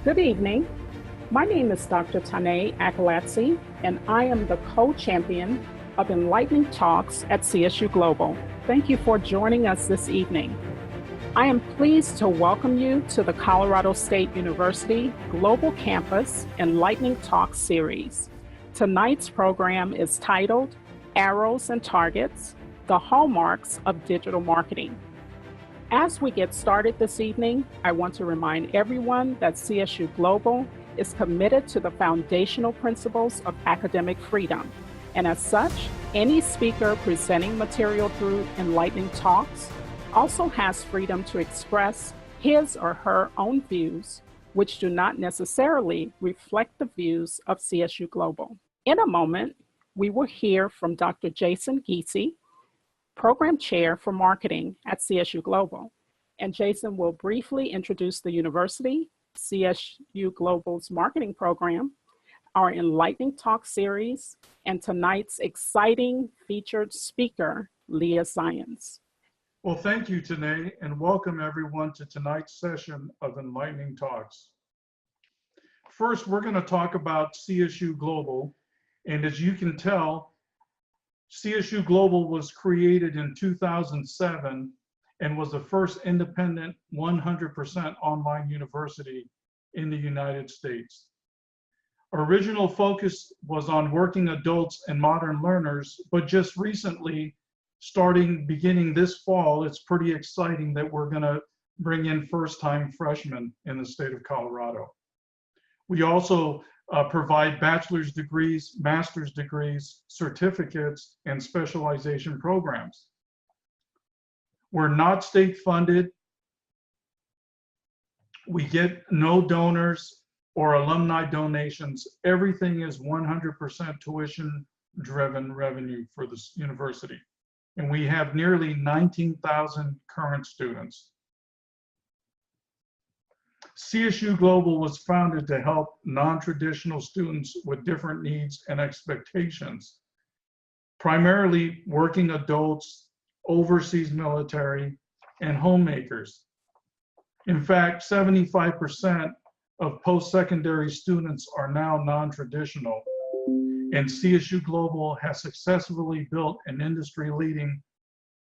Good evening. My name is Dr. Tanae Akalatsi, and I am the co-champion of Enlightening Talks at CSU-Global. Thank you for joining us this evening. I am pleased to welcome you to the Colorado State University Global Campus Enlightening Talks series. Tonight's program is titled Arrows and Targets, the Hallmarks of Digital Marketing. As we get started this evening, I want to remind everyone that CSU Global is committed to the foundational principles of academic freedom. And as such, any speaker presenting material through Enlightening Talks also has freedom to express his or her own views, which do not necessarily reflect the views of CSU Global. In a moment, we will hear from Dr. Jason Geesey, Program Chair for Marketing at CSU Global. And Jason will briefly introduce the university, CSU Global's marketing program, our Enlightening Talk series, and tonight's exciting featured speaker, Leah Zion. Well, thank you, Tanae, and welcome everyone to tonight's session of Enlightening Talks. First, we're going to talk about CSU Global, and as you can tell, CSU Global was created in 2007 and was the first independent 100% online university in the United States. Our original focus was on working adults and modern learners, but just recently, beginning this fall, it's pretty exciting that we're going to bring in first-time freshmen in the state of Colorado. We also provide bachelor's degrees, master's degrees, certificates, and specialization programs. We're not state funded. We get no donors or alumni donations. Everything is 100% tuition-driven revenue for this university. And we have nearly 19,000 current students. CSU Global was founded to help non-traditional students with different needs and expectations, primarily working adults, overseas military, and homemakers. In fact, 75% of post-secondary students are now non-traditional, and CSU Global has successfully built an industry-leading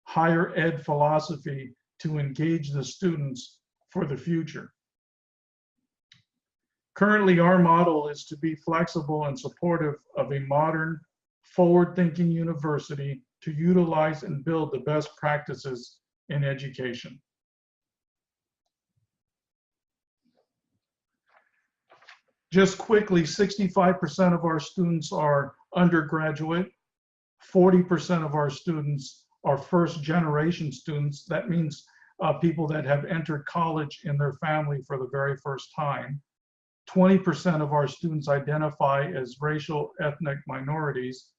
higher ed philosophy to engage the students for the future. Currently, our model is to be flexible and supportive of a modern, forward-thinking university to utilize and build the best practices in education. Just quickly, 65% of our students are undergraduate, 40% of our students are first-generation students. That means people that have entered college in their family for the very first time. 20% of our students identify as racial ethnic minorities,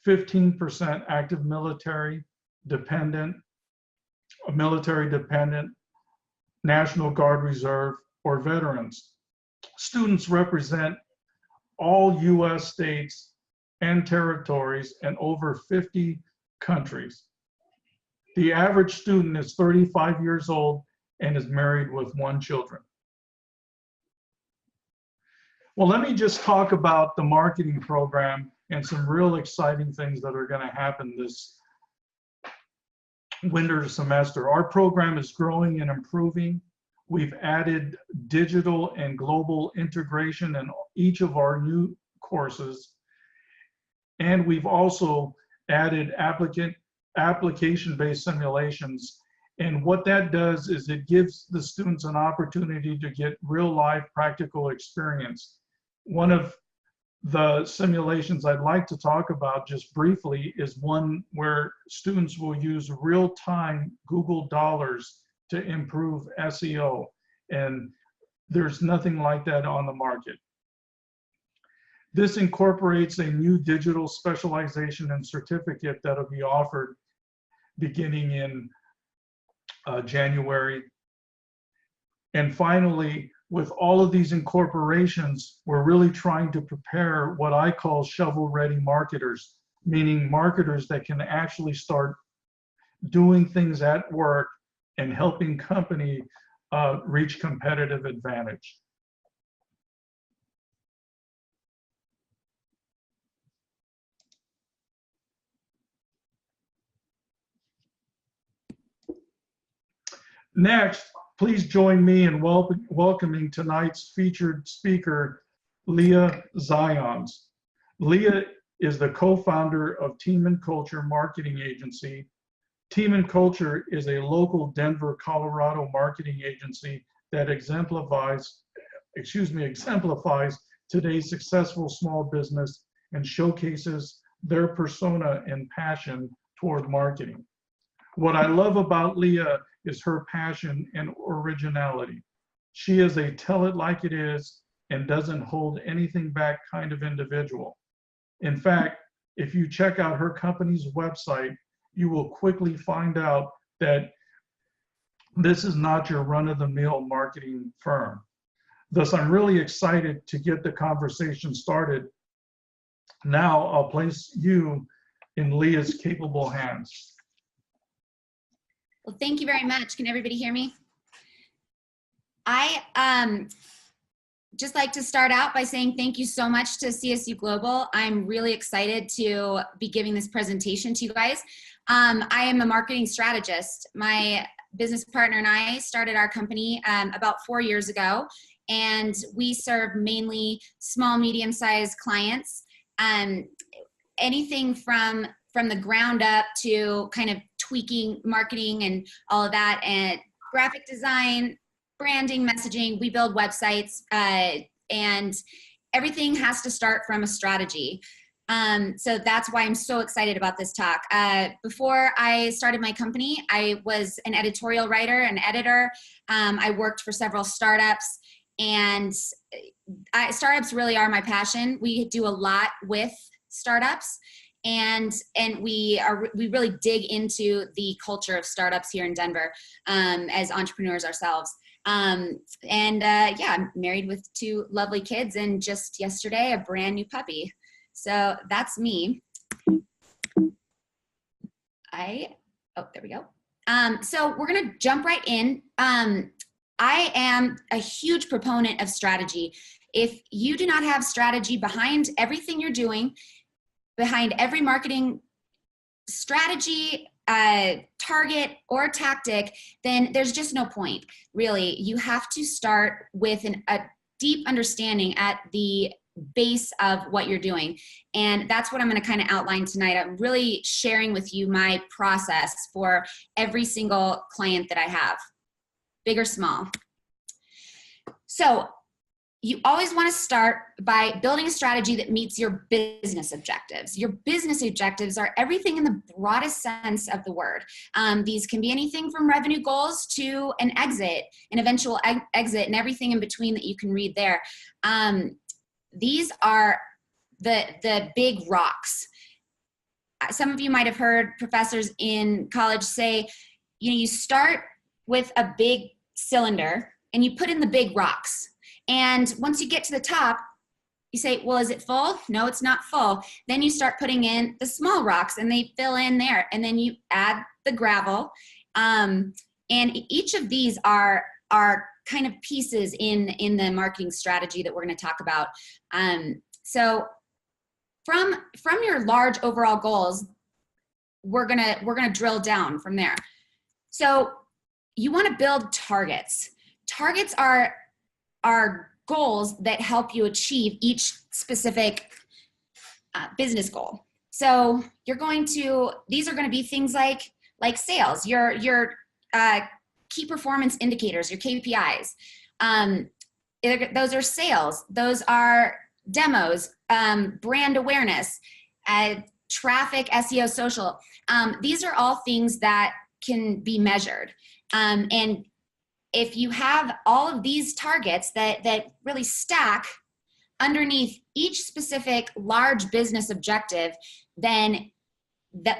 15% active military dependent, National Guard Reserve, or veterans. Students represent all US states and territories and over 50 countries. The average student is 35 years old and is married with 1 child. Well, let me just talk about the marketing program and some real exciting things that are going to happen this winter semester. Our program is growing and improving. We've added digital and global integration in each of our new courses. And we've also added application-based simulations. And what that does is it gives the students an opportunity to get real life practical experience. One of the simulations I'd like to talk about just briefly is one where students will use real-time Google Dollars to improve SEO. And there's nothing like that on the market. This incorporates a new digital specialization and certificate that'll be offered beginning in January. And finally, with all of these incorporations, we're really trying to prepare what I call shovel-ready marketers, meaning marketers that can actually start doing things at work and helping company reach competitive advantage. Next, please join me in welcoming tonight's featured speaker, Leah Zion. Leah is the co-founder of Team and Culture Marketing Agency. Team and Culture is a local Denver, Colorado marketing agency that exemplifies today's successful small business and showcases their persona and passion toward marketing. What I love about Leah is her passion and originality. She is a tell it like it is and doesn't hold anything back kind of individual. In fact, if you check out her company's website, you will quickly find out that this is not your run-of-the-mill marketing firm. Thus, I'm really excited to get the conversation started. Now, I'll place you in Leah's capable hands. Well, thank you very much. Can everybody hear me? I just like to start out by saying thank you so much to CSU Global. I'm really excited to be giving this presentation to you guys. I am a marketing strategist. My business partner and I started our company about 4 years ago, and we serve mainly small, medium-sized clients. Anything from the ground up to kind of tweaking marketing and all of that, and graphic design, branding, messaging. We build websites, and everything has to start from a strategy. So that's why I'm so excited about this talk. Before I started my company, I was an editorial writer, an editor. I worked for several startups, and startups really are my passion. We do a lot with startups, and we really dig into the culture of startups here in Denver as entrepreneurs ourselves. Yeah, I'm married with 2 lovely kids, and just yesterday, a brand new puppy. So that's me. Oh, there we go. So we're gonna jump right in. I am a huge proponent of strategy. If you do not have strategy behind everything you're doing, behind every marketing strategy, target, or tactic, then there's just no point, really. You have to start with a deep understanding at the base of what you're doing. And that's what I'm going to kind of outline tonight. I'm really sharing with you my process for every single client that I have, big or small. So you always want to start by building a strategy that meets your business objectives. Your business objectives are everything in the broadest sense of the word. These can be anything from revenue goals to an exit, an eventual exit, and everything in between that you can read there. These are the big rocks. Some of you might have heard professors in college say, you start with a big cylinder and you put in the big rocks. And once you get to the top, you say, well, is it full? No, it's not full. Then you start putting in the small rocks and they fill in there. And then you add the gravel. And each of these are kind of pieces in the marketing strategy that we're going to talk about. So from your large overall goals, we're gonna drill down from there. So you want to build targets. Targets are goals that help you achieve each specific business goal. So these are going to be things like sales, your key performance indicators, your KPIs. Those are sales. Those are demos, brand awareness, traffic, SEO, social. These are all things that can be measured. And if you have all of these targets that really stack underneath each specific large business objective, then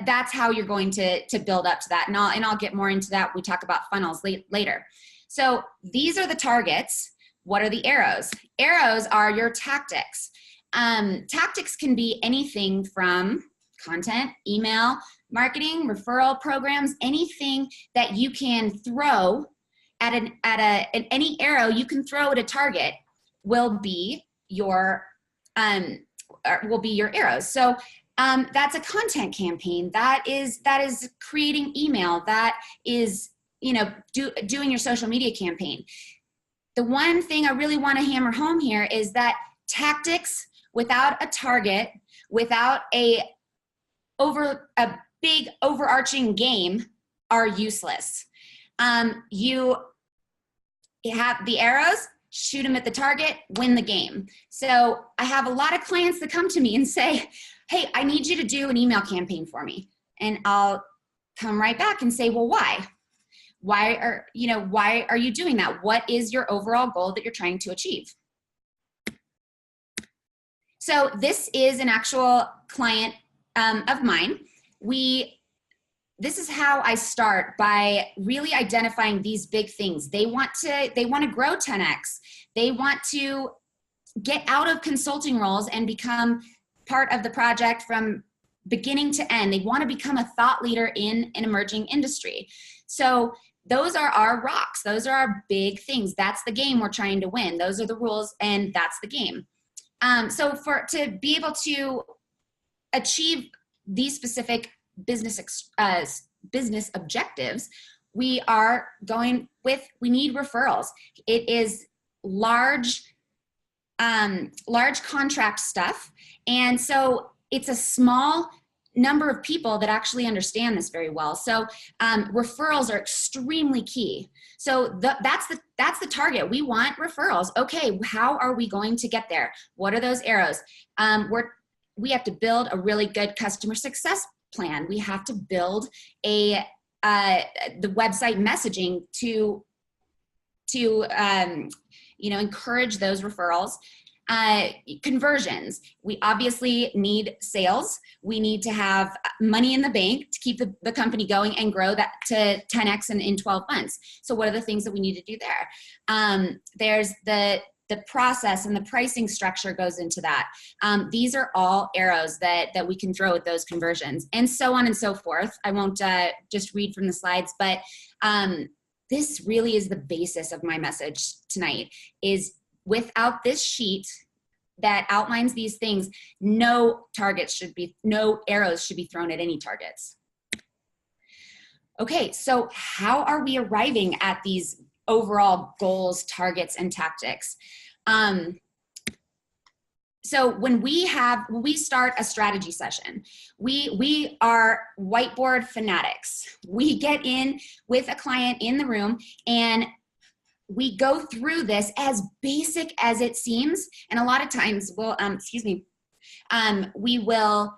that's how you're going to build up to that. And I'll get more into that. We talk about funnels later. So these are the targets. What are the arrows? Arrows are your tactics. Tactics can be anything from content, email, marketing, referral programs, anything that you can throw at any arrow you can throw at a target will be your arrows. So that's a content campaign. That is creating email. That is doing your social media campaign. The one thing I really want to hammer home here is that tactics without a target, without a big overarching game, are useless. You have the arrows, shoot them at the target, win the game. So I have a lot of clients that come to me and say, hey, I need you to do an email campaign for me. And I'll come right back and say, well, why? Why are you doing that? What is your overall goal that you're trying to achieve? So this is an actual client of mine. This is how I start, by really identifying these big things. They want to grow 10x. They want to get out of consulting roles and become part of the project from beginning to end. They want to become a thought leader in an emerging industry. So those are our rocks. Those are our big things. That's the game we're trying to win. Those are the rules, and that's the game. So to be able to achieve these specific business objectives, we need referrals. It is large contract stuff. And so it's a small number of people that actually understand this very well. So referrals are extremely key. So that's the target. We want referrals. Okay, how are we going to get there? What are those arrows? We have to build a really good customer success plan. We have to build the website messaging to encourage those referrals. Conversions. We obviously need sales. We need to have money in the bank to keep the company going and grow that to 10x in 12 months. So what are the things that we need to do there? There's the process, and the pricing structure goes into that. These are all arrows that we can throw at those conversions, and so on and so forth. I won't just read from the slides, but this really is the basis of my message tonight. Is without this sheet that outlines these things, no arrows should be thrown at any targets. Okay, so how are we arriving at these overall goals, targets, and tactics? So when we start a strategy session, we are whiteboard fanatics. We get in with a client in the room, and we go through this as basic as it seems. And a lot of times we will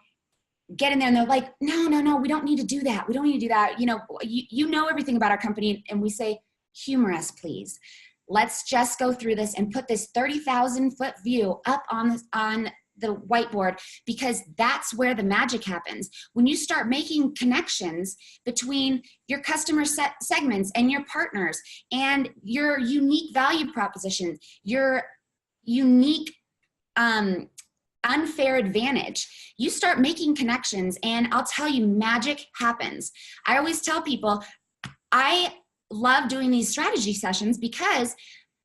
get in there and they're like, no, we don't need to do that. We don't need to do that. You know everything about our company. And we say, humor us, please. Let's just go through this and put this 30,000-foot view up on the whiteboard, because that's where the magic happens. When you start making connections between your customer segments and your partners and your unique value proposition, your unique unfair advantage, you start making connections, and I'll tell you, magic happens. I always tell people, I love doing these strategy sessions because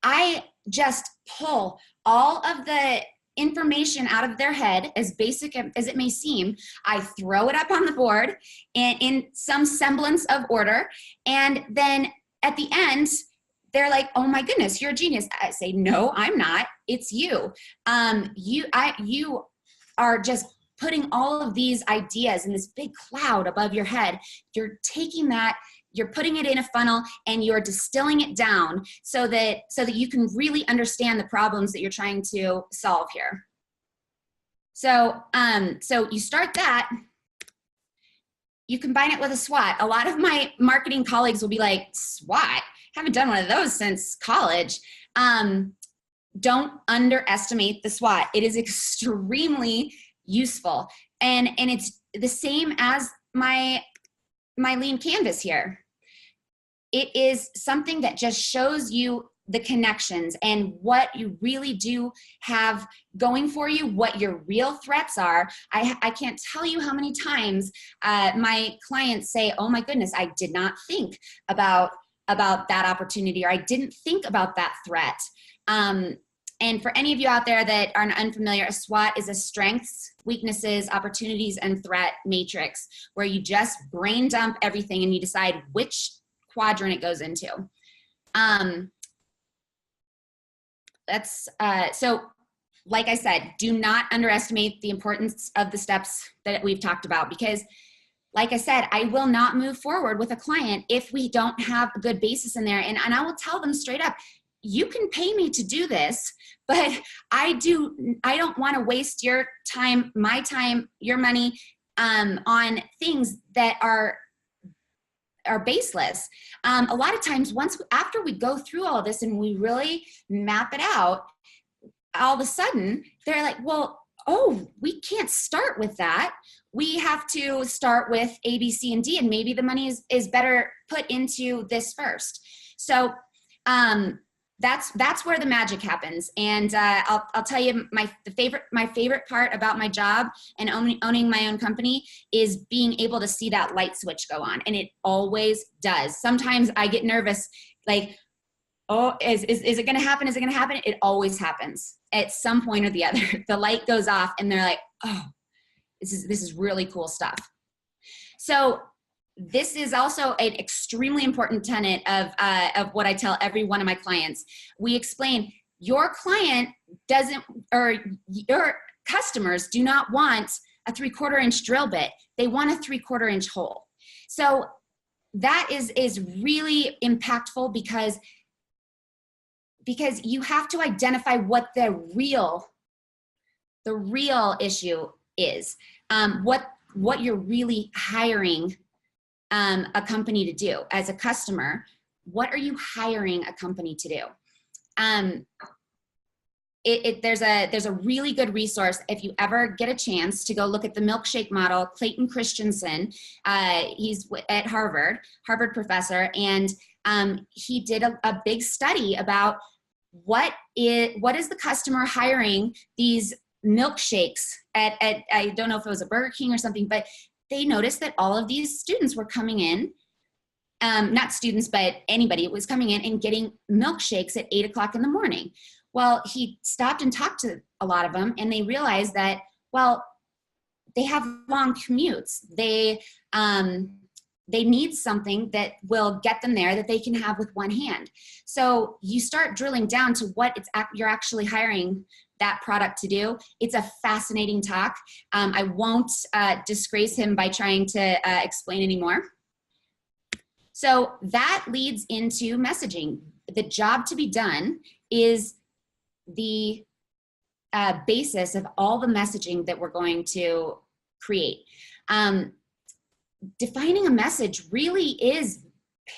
I just pull all of the information out of their head, as basic as it may seem. I throw it up on the board in some semblance of order, and then at the end they're like, oh my goodness, you're a genius. I say, no, I'm not. It's you. You are just putting all of these ideas in this big cloud above your head. You're taking that, you're putting it in a funnel, and you're distilling it down so that you can really understand the problems that you're trying to solve here. So you start that, you combine it with a SWOT. A lot of my marketing colleagues will be like, SWOT? Haven't done one of those since college. Don't underestimate the SWOT. It is extremely useful. And it's the same as my lean canvas here. It is something that just shows you the connections and what you really do have going for you, what your real threats are. I can't tell you how many times my clients say, oh my goodness, I did not think about that opportunity, or I didn't think about that threat. And for any of you out there that are unfamiliar, a SWOT is a strengths, weaknesses, opportunities, and threat matrix, where you just brain dump everything and you decide which quadrant it goes into. So like I said, do not underestimate the importance of the steps that we've talked about, because like I said, I will not move forward with a client if we don't have a good basis in there. And I will tell them straight up, you can pay me to do this, but I don't want to waste your time, my time, your money, on things that are baseless. A lot of times after we go through all of this and we really map it out, all of a sudden they're like, well, oh, we can't start with that. We have to start with A, B, C, and D, and maybe the money is better put into this first. So that's where the magic happens. And I'll tell you, my favorite part about my job and owning my own company is being able to see that light switch go on, and it always does. Sometimes I get nervous, like, oh, is it going to happen? Is it going to happen? It always happens at some point or the other. The light goes off, and they're like, oh, this is really cool stuff. So this is also an extremely important tenet of what I tell every one of my clients. We explain your client doesn't, or your customers do not want a 3/4 inch drill bit. They want a 3/4 inch hole. So that is really impactful because you have to identify what the real issue is, what you're really hiring a company to do. As a customer, what are you hiring a company to do? There's a really good resource if you ever get a chance to go look at the milkshake model. Clayton Christensen, he's at Harvard professor, and he did a big study about what is the customer hiring these milkshakes at I don't know if it was a Burger King or something, but they noticed that all of these students were coming in, not students, but anybody was coming in and getting milkshakes at 8 o'clock in the morning. Well, he stopped and talked to a lot of them, and they realized that, well, they have long commutes. They need something that will get them there that they can have with one hand. So you start drilling down to what you're actually hiring that product to do. It's a fascinating talk. I won't disgrace him by trying to explain anymore. So that leads into messaging. The job to be done is the basis of all the messaging that we're going to create. Defining a message really is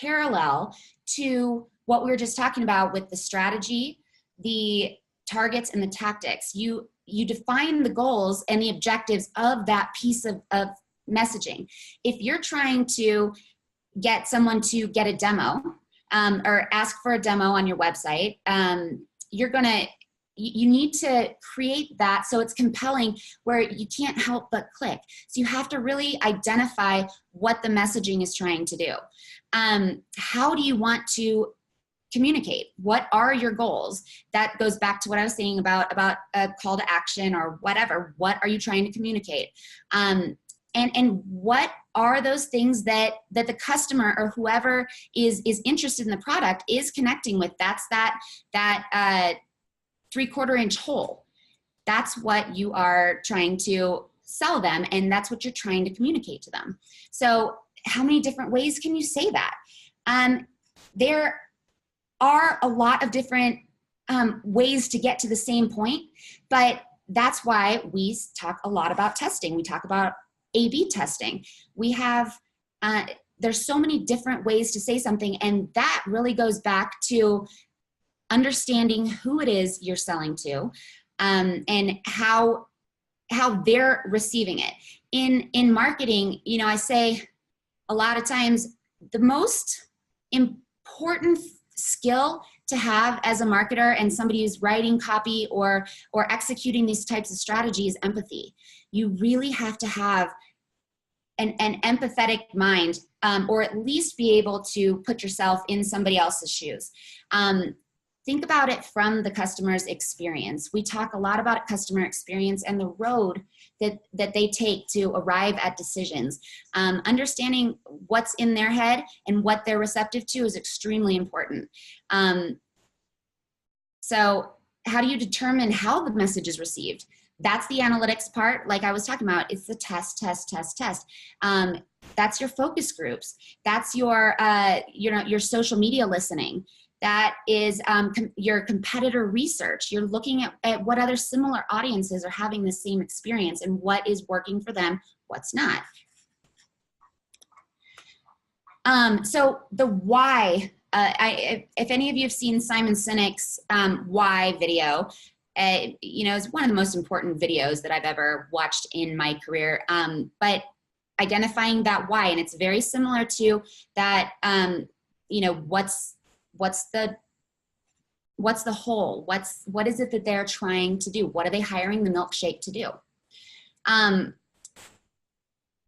parallel to what we were just talking about with the strategy, the targets, and the tactics. You define the goals and the objectives of that piece of messaging. If you're trying to get someone to get a demo or ask for a demo on your website, you need to create that so it's compelling where you can't help but click. So you have to really identify what the messaging is trying to do. How do you want to communicate? What are your goals? That goes back to what I was saying about a call to action or whatever. What are you trying to communicate? And what are those things that the customer or whoever is interested in the product is connecting with? That's that 3/4 inch hole. That's what you are trying to sell them, and that's what you're trying to communicate to them. So how many different ways can you say that? There are a lot of different ways to get to the same point, but that's why we talk a lot about testing. We talk about A/B testing. We have, there's so many different ways to say something, and that really goes back to understanding who it is you're selling to, and how they're receiving it. In marketing, I say a lot of times the most important skill to have as a marketer and somebody who's writing copy or executing these types of strategies is empathy. You really have to have an empathetic mind, or at least be able to put yourself in somebody else's shoes. think about it from the customer's experience. We talk a lot about customer experience and the road that they take to arrive at decisions. Understanding what's in their head and what they're receptive to is extremely important. So how do you determine how the message is received? That's the analytics part, like I was talking about. It's the test. That's your focus groups. That's your your social media listening. That is your competitor research. You're looking at what other similar audiences are having the same experience and what is working for them, what's not. So the why, if any of you have seen Simon Sinek's why video, it's one of the most important videos that I've ever watched in my career. But identifying that why, and it's very similar to that, what's the whole, what is it that they're trying to do? What are they hiring the milkshake to do?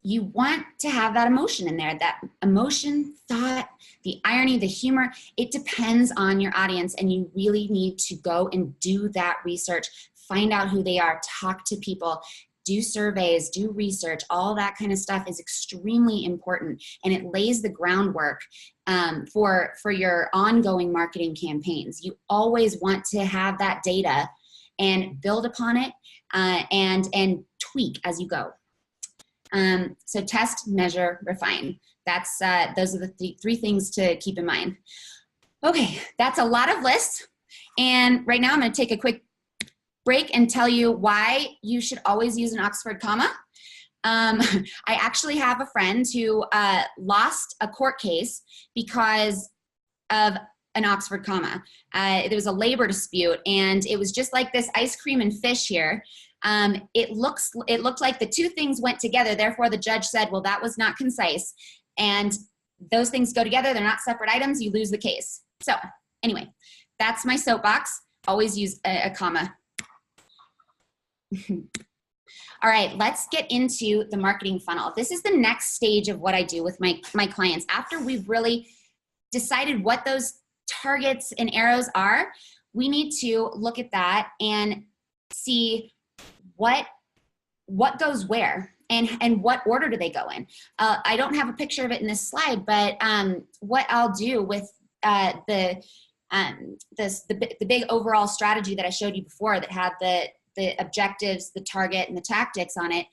You want to have that emotion in there, that emotion, thought, the irony, the humor. It depends on your audience, and you really need to go and do that research, find out who they are, talk to people, do surveys, do research. All that kind of stuff is extremely important, and it lays the groundwork for your ongoing marketing campaigns. You always want to have that data and build upon it and tweak as you go. So test, measure, refine. That's those are the three things to keep in mind. Okay, that's a lot of lists. And right now I'm going to take a quick break and tell you why you should always use an Oxford comma. I actually have a friend who lost a court case because of an Oxford comma. There was a labor dispute, and it was just like this ice cream and fish here. It looked like the two things went together. Therefore, the judge said, well, that was not concise. And those things go together. They're not separate items. You lose the case. So anyway, that's my soapbox. Always use a comma. All right, let's get into the marketing funnel. This is the next stage of what I do with my clients. After we've really decided what those targets and arrows are, we need to look at that and see what goes where and what order do they go in. I don't have a picture of it in this slide, but what I'll do with the big overall strategy that I showed you before that had the objectives, the target, and the tactics on it,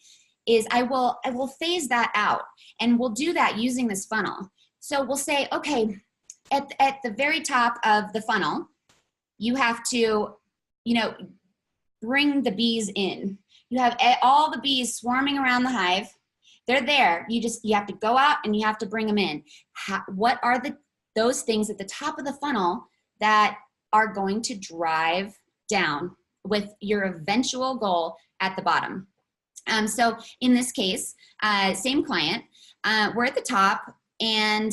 is I will phase that out, and we'll do that using this funnel. So we'll say, okay, at the very top of the funnel, you have to, bring the bees in. You have all the bees swarming around the hive. They're there. You have to go out and you have to bring them in. What are those things at the top of the funnel that are going to drive down with your eventual goal at the bottom? So in this case, same client, we're at the top, and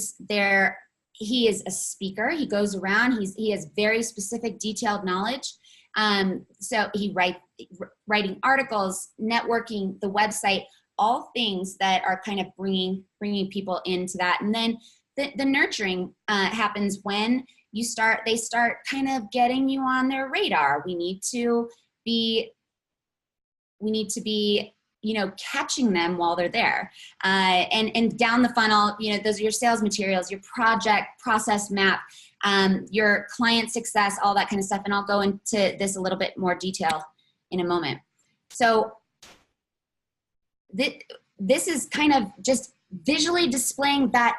he is a speaker. He goes around. He has very specific, detailed knowledge. So he writing articles, networking, the website, all things that are kind of bringing people into that. And then the nurturing happens when they start kind of getting you on their radar. We need to be catching them while they're there. And down the funnel, those are your sales materials, your project process map, your client success, all that kind of stuff. And I'll go into this a little bit more detail in a moment. So this is kind of just visually displaying that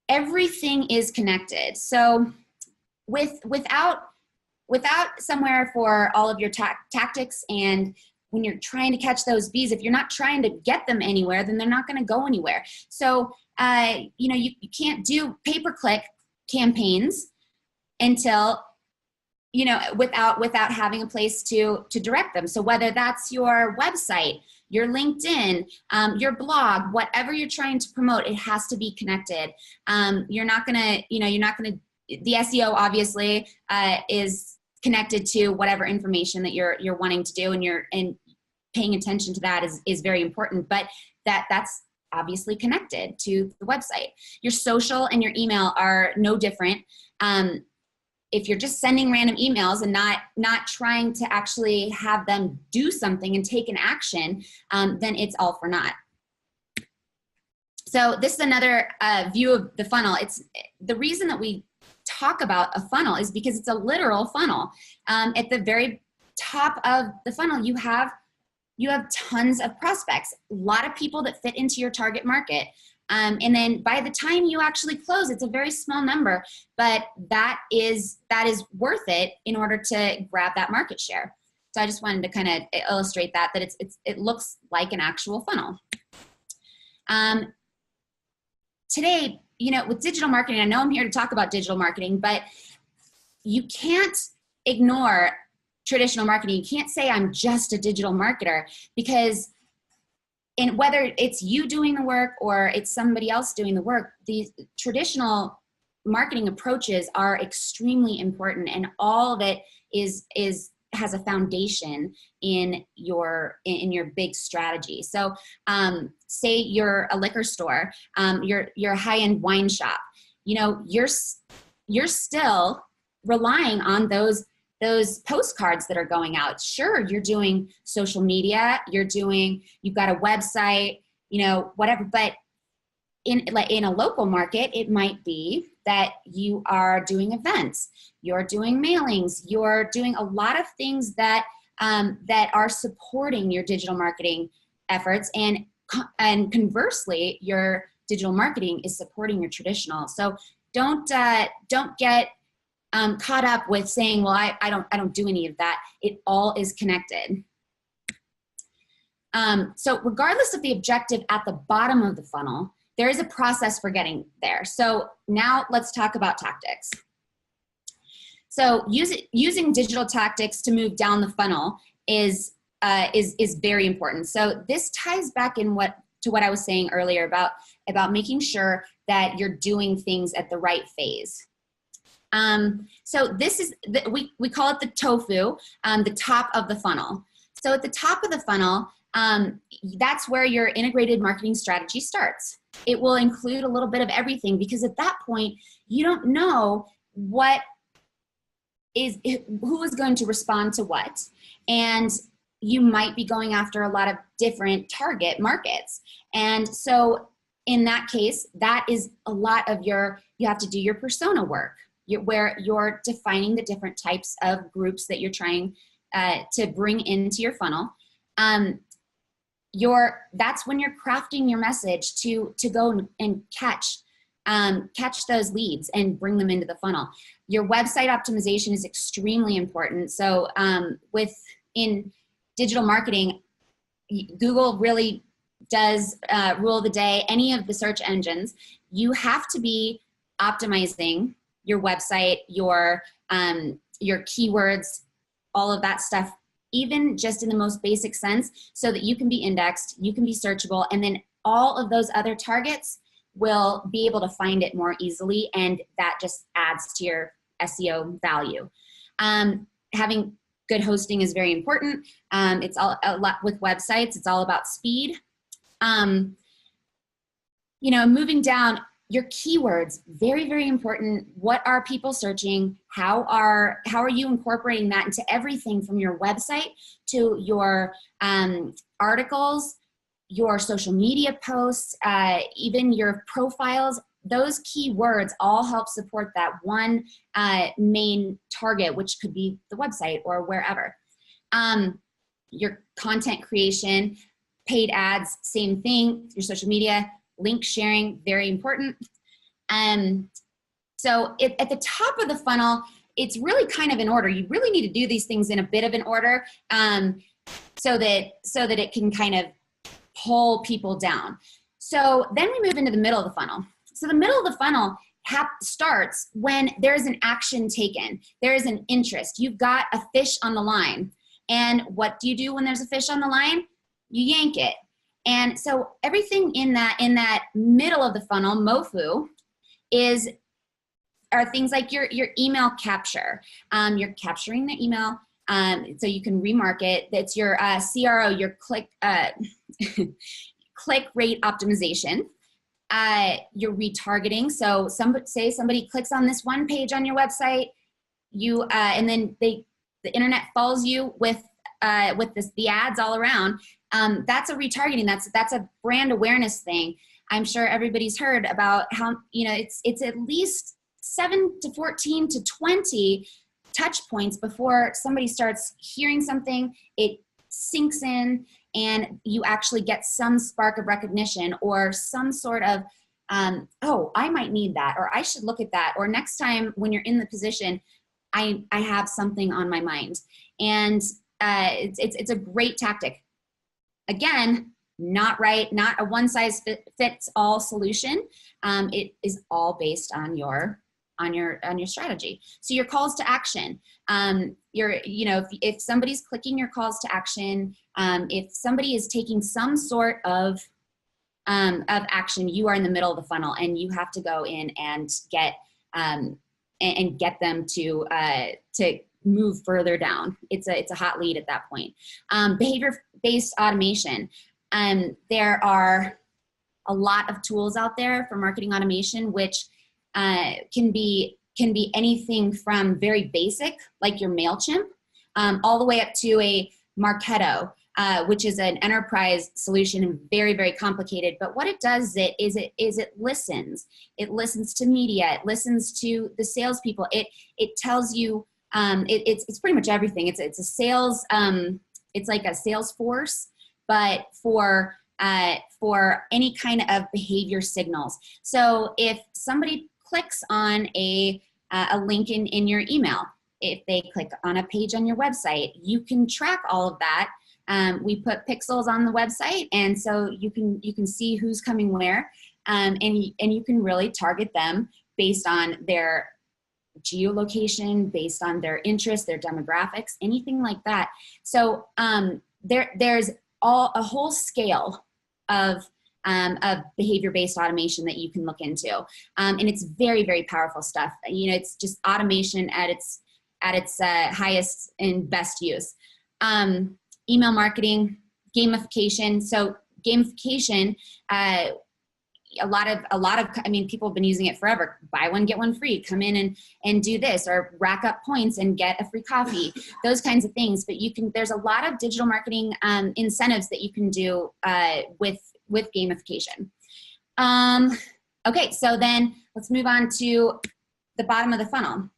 everything is connected. So without somewhere for all of your tactics, and when you're trying to catch those bees, if you're not trying to get them anywhere, then they're not going to go anywhere. So, you can't do pay-per-click campaigns until, without having a place to direct them. So whether that's your website, your LinkedIn, your blog, whatever you're trying to promote, it has to be connected. You're not going to, the SEO obviously is connected to whatever information that you're wanting to do, and paying attention to that is very important, but that's obviously connected to the website. Your social and your email are no different. if you're just sending random emails and not trying to actually have them do something and take an action, then it's all for naught. So this is another view of the funnel. It's the reason that we talk about a funnel is because it's a literal funnel. At the very top of the funnel, you have tons of prospects, a lot of people that fit into your target market. And then by the time you actually close, it's a very small number, but that is worth it in order to grab that market share. So I just wanted to kind of illustrate that it looks like an actual funnel. Today, with digital marketing, I know I'm here to talk about digital marketing, but you can't ignore traditional marketing. You can't say I'm just a digital marketer, because whether it's you doing the work or it's somebody else doing the work, these traditional marketing approaches are extremely important, and all of it has a foundation in your big strategy. So say you're a liquor store, you're a high-end wine shop, you're still relying on those postcards that are going out. Sure, you're doing social media, you've got a website, whatever, but in a local market, it might be that you are doing events, you're doing mailings, you're doing a lot of things that are supporting your digital marketing efforts, and conversely, your digital marketing is supporting your traditional. So don't get caught up with saying, well, I don't do any of that. It all is connected. So regardless of the objective at the bottom of the funnel, there is a process for getting there. So now let's talk about tactics. So using digital tactics to move down the funnel is very important. So this ties back to what I was saying earlier about making sure that you're doing things at the right phase. So this is, we call it the tofu, the top of the funnel. So at the top of the funnel, that's where your integrated marketing strategy starts. It will include a little bit of everything, because at that point, you don't know who is going to respond to what. And you might be going after a lot of different target markets. And so in that case, that is a lot of you have to do your persona work, where you're defining the different types of groups that you're trying to bring into your funnel. That's when you're crafting your message to go and catch those leads and bring them into the funnel. Your website optimization is extremely important. So in digital marketing, Google really does rule the day. Any of the search engines, you have to be optimizing your website, your keywords, all of that stuff, even just in the most basic sense, so that you can be indexed, you can be searchable, and then all of those other targets will be able to find it more easily, and that just adds to your SEO value. Having good hosting is very important. It's a lot with websites, it's all about speed. Moving down, your keywords, very, very important. What are people searching? How are you incorporating that into everything from your website to your articles, your social media posts, even your profiles? Those keywords all help support that one main target, which could be the website or wherever. Your content creation, paid ads, same thing. Your social media, link sharing, very important. So at the top of the funnel, it's really kind of in order. You really need to do these things in a bit of an order so that it can kind of pull people down. So then we move into the middle of the funnel. So the middle of the funnel starts when there's an action taken. There is an interest. You've got a fish on the line. And what do you do when there's a fish on the line? You yank it. And so everything in that middle of the funnel, MOFU, are things like your email capture. You're capturing the email so you can remarket. That's your CRO, your click rate optimization. Your retargeting. So somebody clicks on this one page on your website, and then the internet follows you with the ads all around. That's a retargeting. That's a brand awareness thing. I'm sure everybody's heard about how, it's at least 7 to 14 to 20 touch points before somebody starts hearing something, it sinks in, and you actually get some spark of recognition or some sort of, oh, I might need that, or I should look at that, or next time when you're in the position, I have something on my mind. And it's a great tactic. Again, not a one size fits all solution. It is all based on your strategy. So your calls to action, if somebody's clicking your calls to action, if somebody is taking some sort of action, you are in the middle of the funnel, and you have to go in and get them to move further down. It's a hot lead at that point. Behavior-based automation. There are a lot of tools out there for marketing automation, which can be anything from very basic, like your MailChimp, all the way up to a Marketo, which is an enterprise solution and very, very complicated. But what it does is it listens. It listens to media. It listens to the salespeople. It tells you, it's pretty much everything. It's a sales, it's like a sales force, but for any kind of behavior signals. So if somebody clicks on a link in your email, if they click on a page on your website, you can track all of that. We put pixels on the website, and so you can see who's coming where, and you can really target them based on their geolocation, based on their interests, their demographics, anything like that. So there's a whole scale of behavior-based automation that you can look into, and it's very, very powerful stuff. It's just automation at its highest and best use. Email marketing, gamification. So gamification, a lot of people have been using it forever. Buy one, get one free. Come in and do this, or rack up points and get a free coffee. Those kinds of things. But there's a lot of digital marketing incentives that you can do with gamification. Okay, so then let's move on to the bottom of the funnel.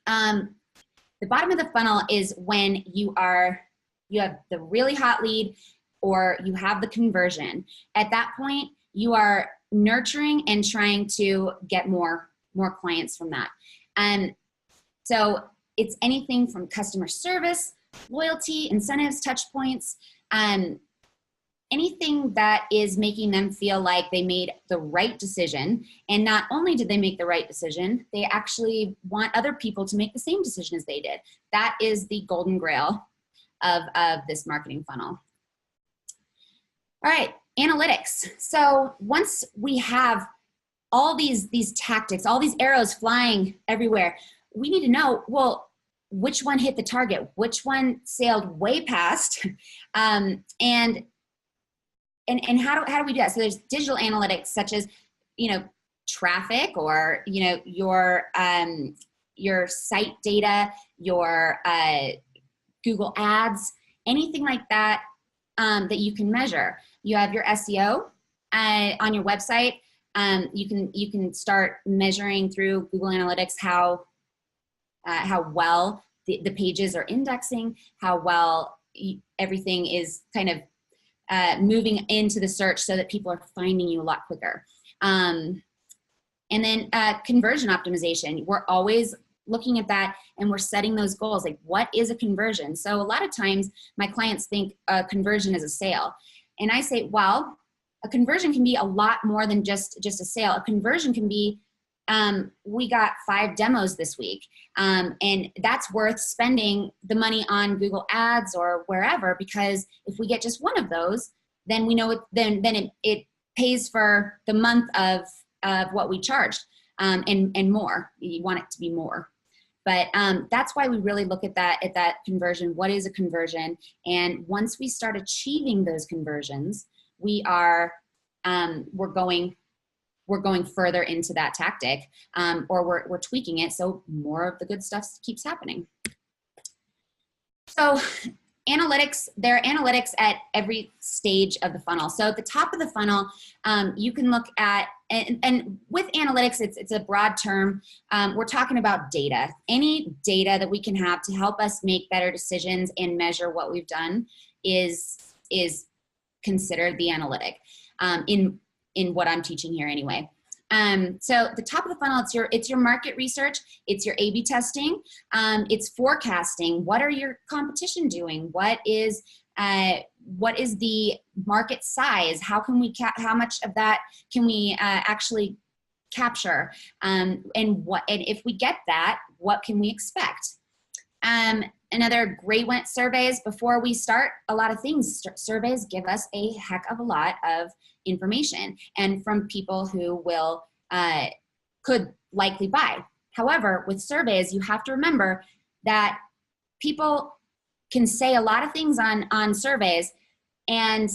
The bottom of the funnel is when you have the really hot lead, or you have the conversion. At that point, you are nurturing and trying to get more clients from that. And so it's anything from customer service, loyalty, incentives, touch points, anything that is making them feel like they made the right decision. And not only did they make the right decision, they actually want other people to make the same decision as they did. That is the golden grail of this marketing funnel. All right, analytics. So once we have all these tactics, all these arrows flying everywhere, we need to know, well, which one hit the target, which one sailed way past, and how do we do that? So there's digital analytics, such as traffic, or your site data, your Google ads, anything like that that you can measure. You have your SEO on your website. You can start measuring through Google Analytics how well the pages are indexing, how well everything is kind of moving into the search, so that people are finding you a lot quicker. And then conversion optimization. We're always looking at that, and we're setting those goals. Like, what is a conversion? So a lot of times my clients think a conversion is a sale. And I say, well, a conversion can be a lot more than just a sale. A conversion can be, we got 5 demos this week, and that's worth spending the money on Google ads or wherever, because if we get just one of those, then we know it pays for the month of what we charged, and more. You want it to be more. But that's why we really look at that conversion. What is a conversion? And once we start achieving those conversions, we're going we're going further into that tactic, or we're tweaking it so more of the good stuff keeps happening. So analytics, there are analytics at every stage of the funnel. So at the top of the funnel, you can look at, and with analytics, it's a broad term. We're talking about data. Any data that we can have to help us make better decisions and measure what we've done is considered the analytic, in what I'm teaching here anyway. So the top of the funnel, it's your market research, it's your A/B testing, it's forecasting. What are your competition doing? What is the market size? How can we how much of that can we actually capture? And if we get that, what can we expect? Another great one, surveys. Before we start a lot of things, surveys give us a heck of a lot of information, and from people who will could likely buy. However, with surveys, you have to remember that people can say a lot of things on surveys, and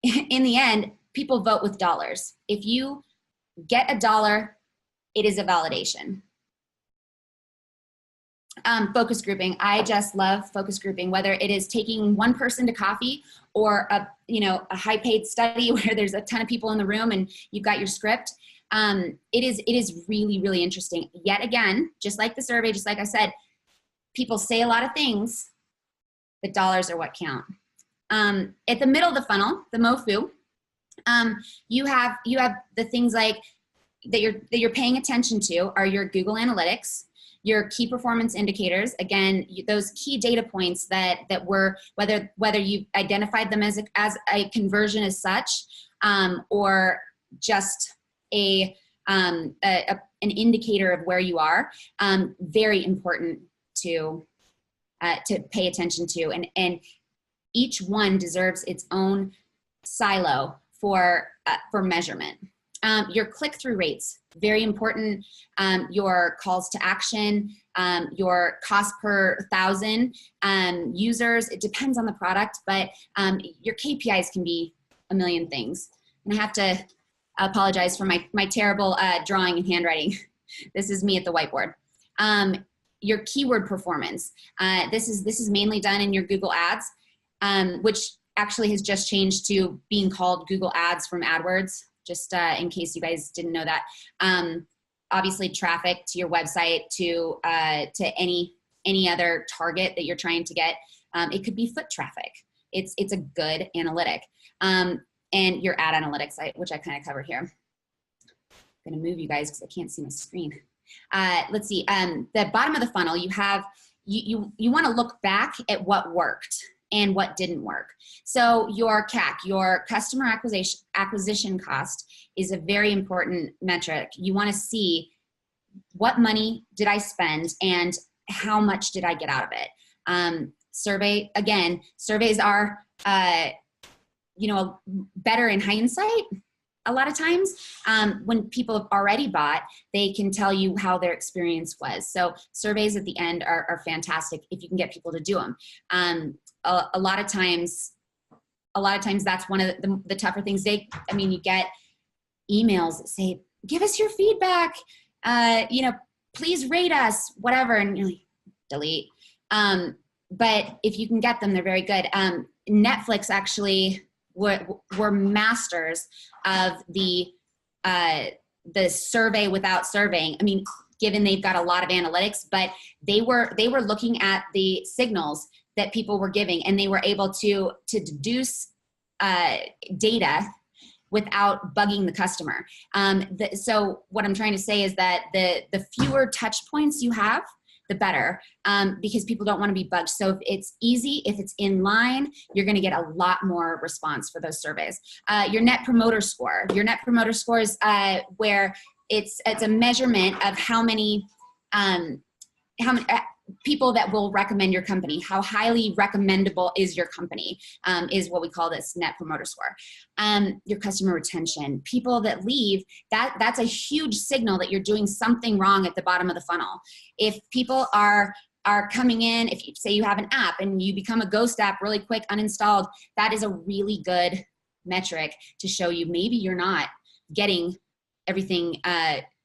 in the end, people vote with dollars. If you get $1, it is a validation. Focus grouping. I just love focus grouping, whether it is taking one person to coffee or a high paid study where there's a ton of people in the room and you've got your script. It is really, really interesting. Yet again, just like the survey, just like I said, people say a lot of things, the dollars are what count. At the middle of the funnel, the MOFU, you have the things like that you're paying attention to are your Google Analytics, your key performance indicators. Again, those key data points that were, whether you identified them as a conversion as such, or just an indicator of where you are, very important to pay attention to, and each one deserves its own silo for measurement. Your click-through rates, very important. Your calls to action, your cost per 1,000 users. It depends on the product, but your KPIs can be a million things. And I have to apologize for my terrible drawing and handwriting. This is me at the whiteboard. Your keyword performance. This is mainly done in your Google Ads, which actually has just changed to being called Google Ads from AdWords. Just in case you guys didn't know that. Obviously traffic to your website, to any other target that you're trying to get. It could be foot traffic. It's a good analytic. And your ad analytics, which I kind of covered here. I'm gonna move you guys because I can't see my screen. Let's see, the bottom of the funnel, you wanna look back at what worked and what didn't work. So your CAC, your customer acquisition cost, is a very important metric. You wanna see what money did I spend and how much did I get out of it. Surveys are better in hindsight. A lot of times when people have already bought, they can tell you how their experience was. So surveys at the end are fantastic if you can get people to do them. A lot of times that's one of the tougher things. You get emails that say, give us your feedback, please rate us, whatever, and you're like, delete. But if you can get them, they're very good. Netflix actually were masters of the survey without surveying. Given they've got a lot of analytics, but they were looking at the signals that people were giving, and they were able to deduce data without bugging the customer. So what I'm trying to say is that the fewer touch points you have, the better, because people don't want to be bugged. So if it's easy, if it's in line, you're going to get a lot more response for those surveys. Your net promoter score. Your net promoter score is where it's a measurement of how many people that will recommend your company. How highly recommendable is your company, is what we call this net promoter score. Your customer retention. People that leave, that's a huge signal that you're doing something wrong at the bottom of the funnel. If people are coming in, if you say you have an app and you become a ghost app really quick, uninstalled, that is a really good metric to show you maybe you're not getting everything,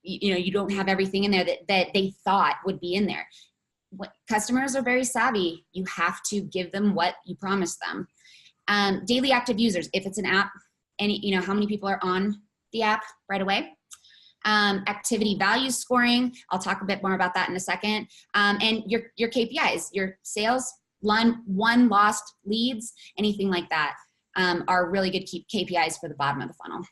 you don't have everything in there that they thought would be in there. Customers are very savvy. You have to give them what you promised them. Daily active users, if it's an app, how many people are on the app right away. Activity value scoring, I'll talk a bit more about that in a second. And your KPIs, your sales, won, lost leads, anything like that are really good KPIs for the bottom of the funnel.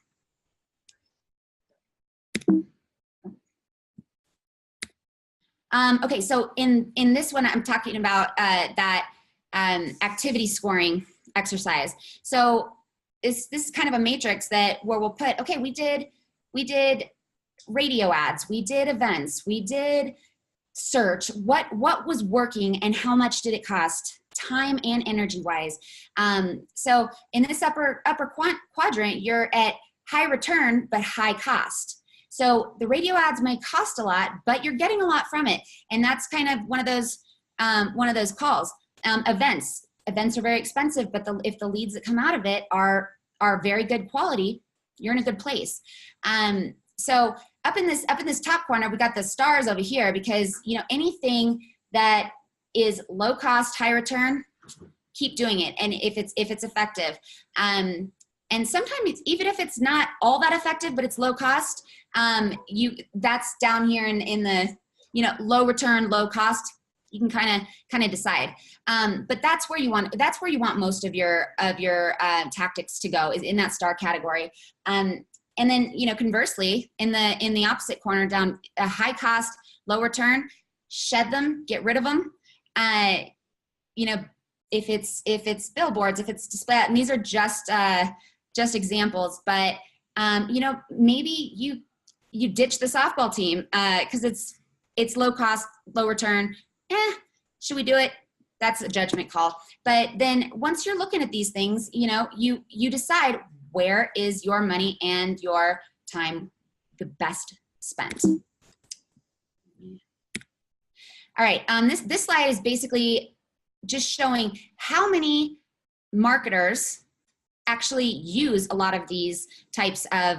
Okay, so in this one, I'm talking about that activity scoring exercise. So this is kind of a matrix where we'll put, okay, we did radio ads, we did events, we did search, what was working and how much did it cost, time and energy wise. So in this upper quadrant, you're at high return but high cost. So the radio ads might cost a lot, but you're getting a lot from it, and that's kind of one of those calls. Events are very expensive, but if the leads that come out of it are very good quality, you're in a good place. So up in this top corner, we got the stars over here because anything that is low cost, high return, keep doing it, and if it's effective. And sometimes even if it's not all that effective, but it's low cost, that's down here in the low return, low cost. You can kind of decide, but that's where you want most of your tactics to go, is in that star category. And then conversely, in the opposite corner down, a high cost, low return, shed them, get rid of them. If it's billboards, if it's display, and these are just examples, but maybe you ditch the softball team because it's low cost, low return. Should we do it? That's a judgment call. But then once you're looking at these things, you decide, where is your money and your time the best spent. All right, this slide is basically just showing how many marketers actually use a lot of these types of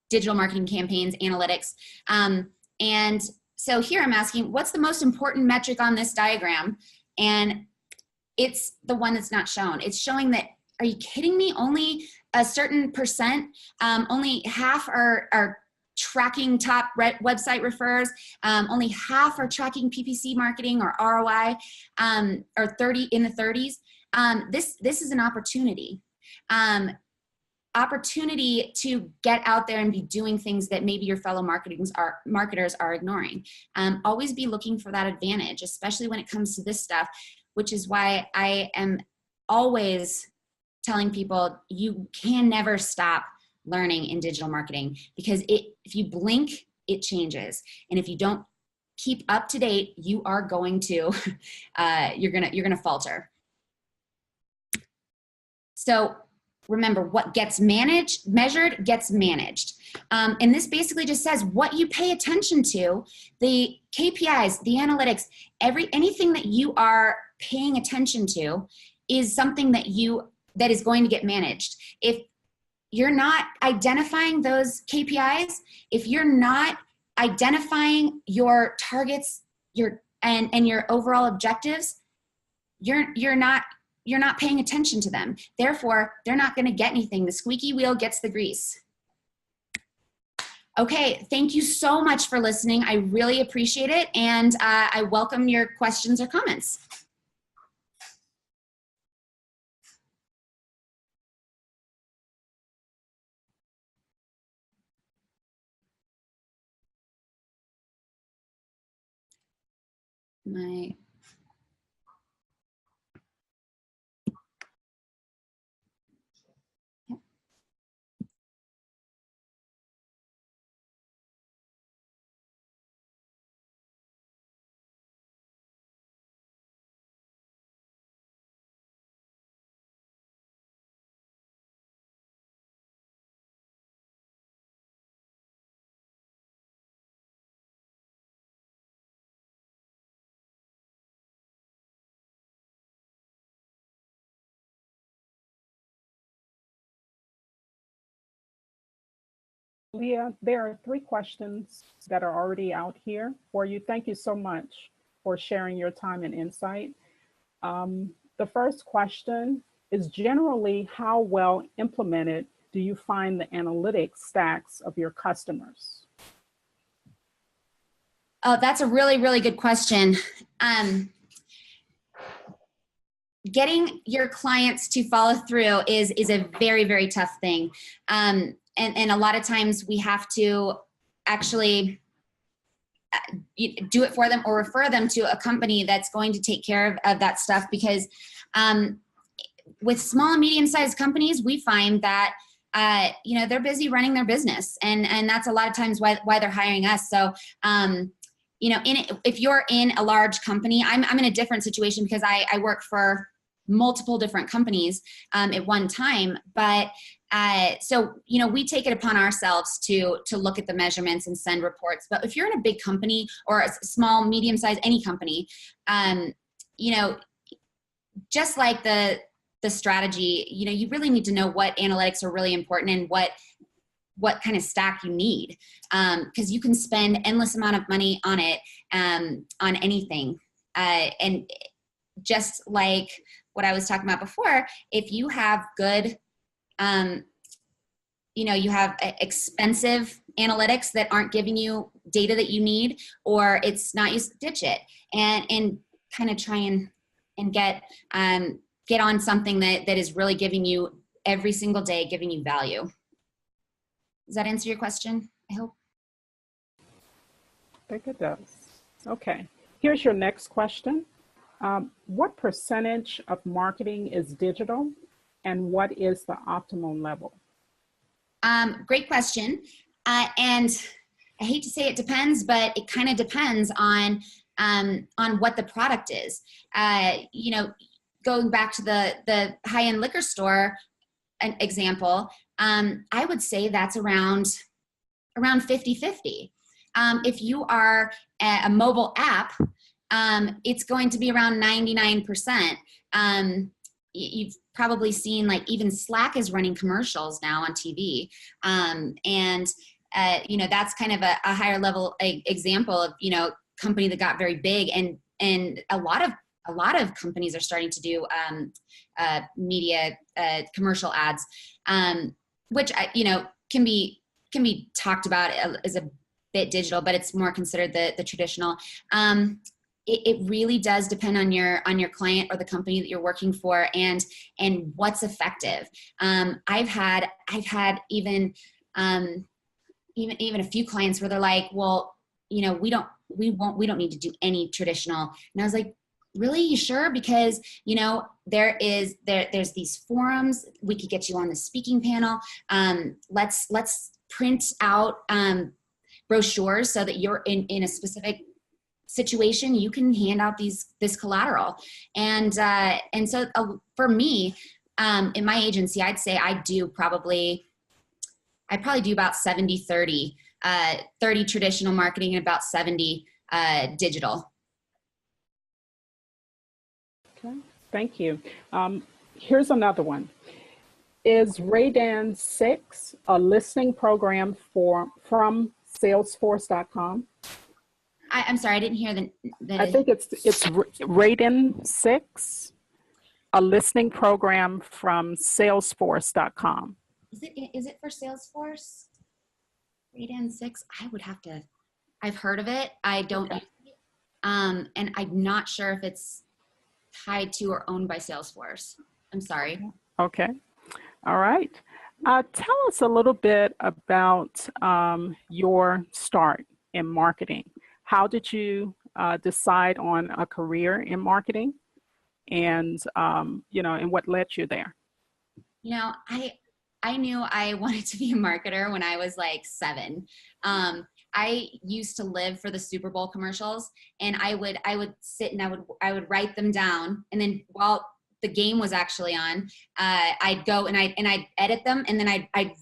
digital marketing campaigns, analytics. And so here I'm asking, what's the most important metric on this diagram? And it's the one that's not shown. It's showing that, are you kidding me? Only a certain percent, only half are tracking top website refers, only half are tracking PPC marketing or ROI, or 30 in the 30s. This is an opportunity. Opportunity to get out there and be doing things that maybe your fellow marketers are ignoring. Always be looking for that advantage, especially when it comes to this stuff, which is why I am always telling people you can never stop learning in digital marketing, because if you blink, it changes. And if you don't keep up to date, you are going to, you're gonna falter. So remember, what gets measured gets managed. And this basically just says what you pay attention to, the KPIs, the analytics, anything that you are paying attention to is something that is going to get managed. If you're not identifying those KPIs, if you're not identifying your targets, and your overall objectives, you're not paying attention to them. Therefore, they're not going to get anything. The squeaky wheel gets the grease. Okay, thank you so much for listening. I really appreciate it, and I welcome your questions or comments. My Leah, there are 3 questions that are already out here for you. Thank you so much for sharing your time and insight. The first question is generally how well implemented do you find the analytics stacks of your customers? Oh, that's a really, really good question. Getting your clients to follow through is a very, very tough thing. And a lot of times we have to actually do it for them or refer them to a company that's going to take care of that stuff, because with small and medium-sized companies, we find that they're busy running their business, and that's a lot of times why they're hiring us. So if you're in a large company, I'm in a different situation because I work for multiple different companies at one time, but so we take it upon ourselves to look at the measurements and send reports. But if you're in a big company or a small, medium-sized, any company, just like the strategy, you really need to know what analytics are really important and what kind of stack you need, because you can spend endless amount of money on it, on anything, and just like what I was talking about before, if you have good, you have expensive analytics that aren't giving you data that you need, or it's not used, ditch it and kind of try and get on something that is really giving you every single day, giving you value. Does that answer your question? I hope. I think it does. Okay, here's your next question. What percentage of marketing is digital, and what is the optimal level? Great question. And I hate to say it depends, but it kind of depends on what the product is. Going back to the high-end liquor store an example, I would say that's around 50-50. If you are a mobile app, it's going to be around 99%. You've probably seen, like, even Slack is running commercials now on TV. That's kind of a higher level example of, company that got very big, and a lot of companies are starting to do media commercial ads, which can be talked about as a bit digital, but it's more considered the traditional. It really does depend on your client or the company that you're working for, and what's effective. I've had even a few clients where they're like, well, we don't need to do any traditional. And I was like, really, you sure? Because there's these forums. We could get you on the speaking panel. Let's print out brochures so that you're in a specific situation, you can hand out this collateral. And so for me, in my agency, I'd say I probably do about 70-30, 30 traditional marketing and about 70 digital. Okay, thank you. Here's another one. Is Radon 6 a listening program from Salesforce.com? I'm sorry, I didn't hear the I think it's Radon 6, a listening program from Salesforce.com. Is it for Salesforce? Radon 6? I've heard of it. I don't use it. And I'm not sure if it's tied to or owned by Salesforce. I'm sorry. Okay. All right. Tell us a little bit about your start in marketing. How did you decide on a career in marketing, and and what led you there? I knew I wanted to be a marketer when I was like 7. I used to live for the Super Bowl commercials, and I would sit and I would write them down, and then while the game was actually on, I'd go and I'd edit them, and then I'd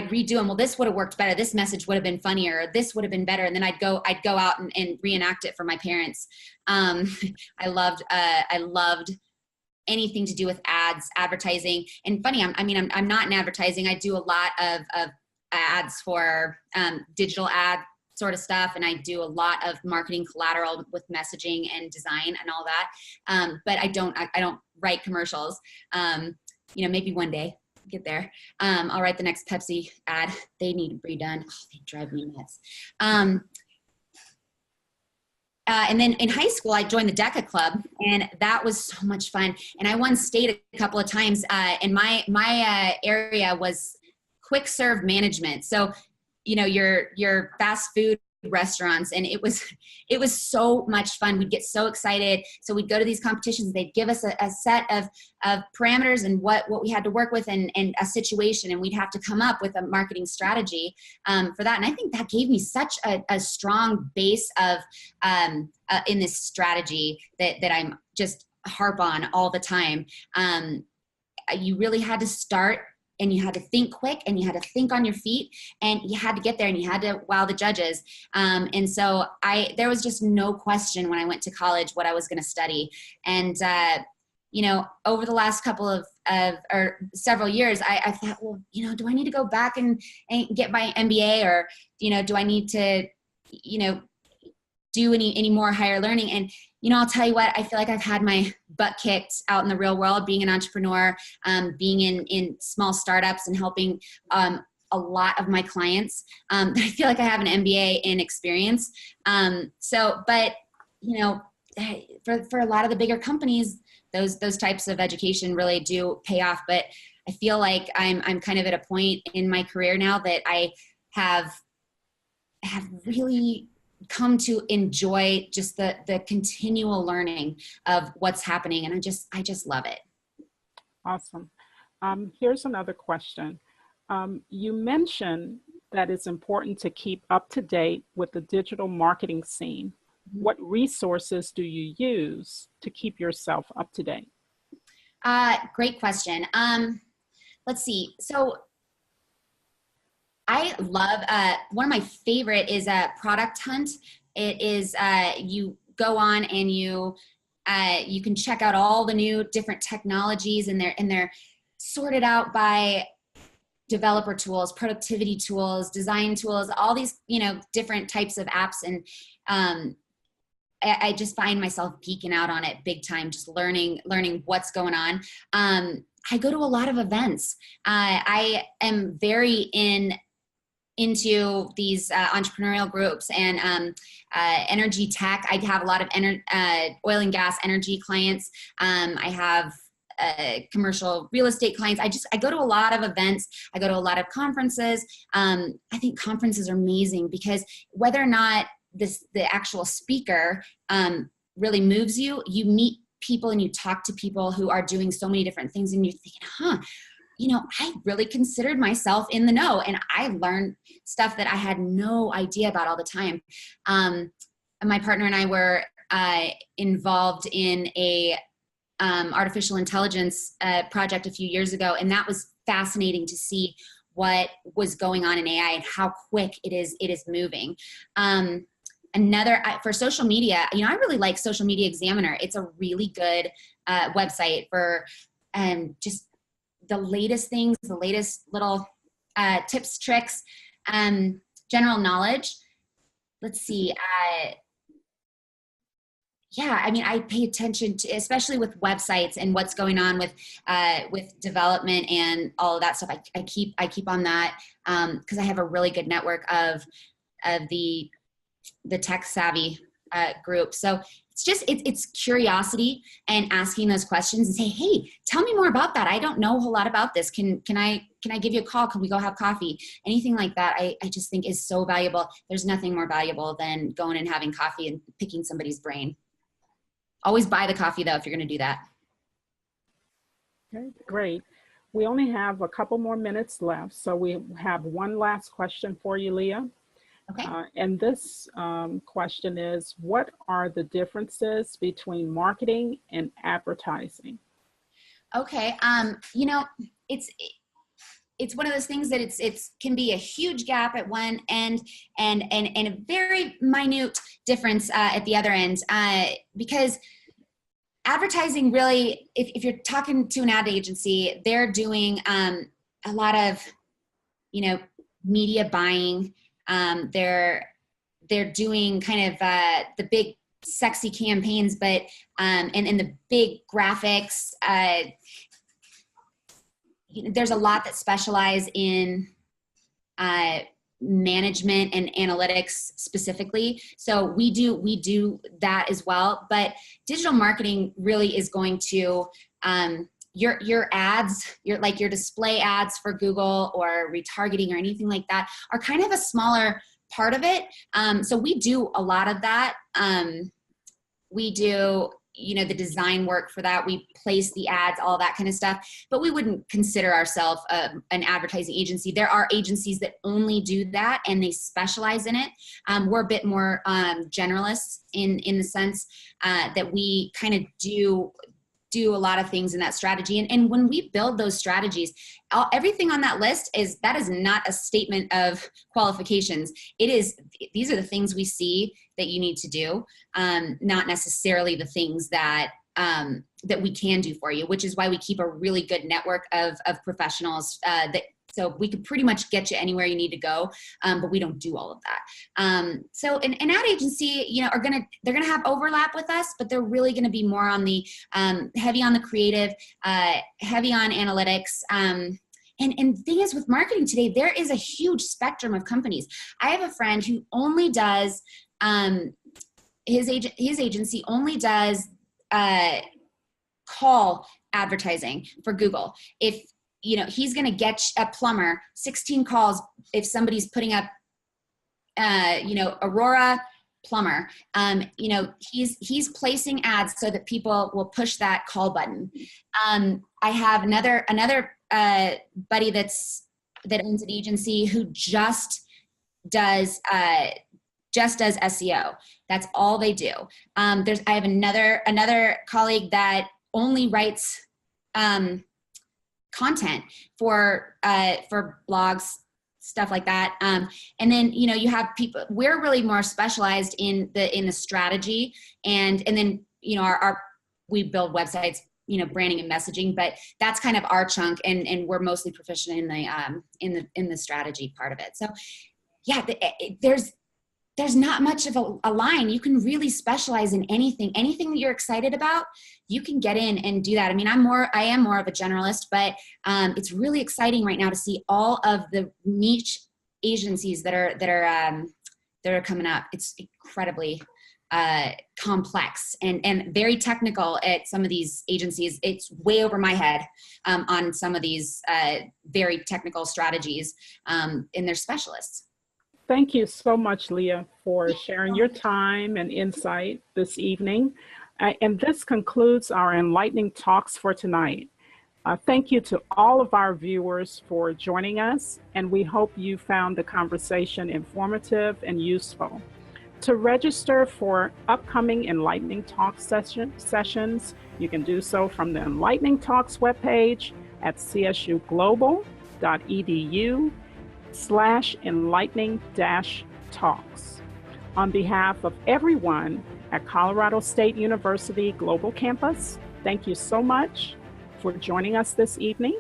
redo them. Well, this would have worked better. This message would have been funnier. Or this would have been better. And then I'd go out and reenact it for my parents. I loved anything to do with ads, advertising. And funny, I'm not in advertising. I do a lot of ads for digital ad sort of stuff, and I do a lot of marketing collateral with messaging and design and all that. But I don't write commercials. You know, maybe one day get there. I'll write the next Pepsi ad. They need redone. Oh, they drive me nuts. And then in high school, I joined the DECA Club, and that was so much fun. And I won state a couple of times. And my area was quick serve management. So, you know, your fast food restaurants, and it was so much fun. We'd get so excited. So we'd go to these competitions. They'd give us a set of parameters and what we had to work with, and a situation, and we'd have to come up with a marketing strategy for that. And I think that gave me such a strong base of in this strategy that I'm just harp on all the time. You really had to start, and you had to think quick, and you had to think on your feet, and you had to get there, and you had to wow the judges. And so there was just no question when I went to college what I was going to study. And, you know, over the last couple of or several years, I thought, well, you know, do I need to go back and get my MBA, or, you know, do I need to, you know, do any more higher learning? And, you know, I'll tell you what, I feel like I've had my butt kicked out in the real world, being an entrepreneur, being in small startups, and helping a lot of my clients. I feel like I have an MBA in experience. But, you know, for a lot of the bigger companies, those types of education really do pay off. But I feel like I'm kind of at a point in my career now that I have really come to enjoy just the continual learning of what's happening. And I just love it. Awesome. Here's another question. You mentioned that it's important to keep up to date with the digital marketing scene. What resources do you use to keep yourself up to date? Great question. Let's see. So I love, one of my favorite is Product Hunt. It is, you go on and you can check out all the new different technologies, and they're sorted out by developer tools, productivity tools, design tools, all these, you know, different types of apps. And I just find myself geeking out on it big time, just learning what's going on. I go to a lot of events. I am very into these entrepreneurial groups and energy tech. I have a lot of oil and gas energy clients. I have commercial real estate clients. I go to a lot of events. I go to a lot of conferences. I think conferences are amazing because whether or not the actual speaker really moves you, you meet people and you talk to people who are doing so many different things, and you're thinking, you know, I really considered myself in the know, and I learned stuff that I had no idea about all the time. And my partner and I were involved in a artificial intelligence project a few years ago, and that was fascinating to see what was going on in AI and how quick it is moving. Another, for social media, you know, I really like Social Media Examiner. It's a really good website for just the latest things, the latest little tips, tricks, general knowledge. Let's see. Yeah, I mean, I pay attention to, especially with websites and what's going on with development and all of that stuff. I keep on that because I have a really good network of the tech savvy group. So it's curiosity and asking those questions and say, hey, tell me more about that. I don't know a whole lot about this. Can I give you a call? Can we go have coffee? Anything like that, I just think is so valuable. There's nothing more valuable than going and having coffee and picking somebody's brain. Always buy the coffee though, if you're going to do that. Okay, great. We only have a couple more minutes left. So we have one last question for you, Leah. Okay. And this question is, what are the differences between marketing and advertising? Okay. You know, it's one of those things that it can be a huge gap at one end and a very minute difference at the other end, because advertising really, if you're talking to an ad agency, they're doing a lot of, you know, media buying. They're doing kind of the big sexy campaigns, but and the big graphics. There's a lot that specialize in management and analytics specifically. So we do that as well. But digital marketing really is going to your ads, your display ads for Google or retargeting or anything like that are kind of a smaller part of it. So we do a lot of that. We do, the design work for that. We place the ads, all that kind of stuff, but we wouldn't consider ourselves an advertising agency. There are agencies that only do that and they specialize in it. We're a bit more generalists in the sense that we kind of do a lot of things in that strategy. And when we build those strategies, everything on that list is not a statement of qualifications. These are the things we see that you need to do, not necessarily the things that we can do for you, which is why we keep a really good network of professionals so we could pretty much get you anywhere you need to go, but we don't do all of that. So an ad agency, they're gonna have overlap with us, but they're really gonna be more on the heavy on the creative, heavy on analytics. And the thing is, with marketing today, there is a huge spectrum of companies. I have a friend who only does his agency only does call advertising for Google. If he's going to get a plumber 16 calls if somebody's putting up, Aurora plumber. He's placing ads so that people will push that call button. I have another buddy that owns an agency who just does SEO. That's all they do. I have another colleague that only writes content for blogs, stuff like that. And then, you have people, we're really more specialized in the strategy and then, we build websites, branding and messaging, but that's kind of our chunk. And we're mostly proficient in the strategy part of it. So yeah, there's not much of a line. You can really specialize in anything that you're excited about. You can get in and do that. I mean, I am more of a generalist, but it's really exciting right now to see all of the niche agencies that are coming up. It's incredibly complex and very technical at some of these agencies. It's way over my head on some of these very technical strategies, and they're specialists. Thank you so much, Leah, for sharing your time and insight this evening. And this concludes our enlightening talks for tonight. Thank you to all of our viewers for joining us, and we hope you found the conversation informative and useful. To register for upcoming Enlightening Talks sessions, you can do so from the Enlightening Talks webpage at csuglobal.edu/enlightening-talks. On behalf of everyone at Colorado State University Global Campus, thank you so much for joining us this evening.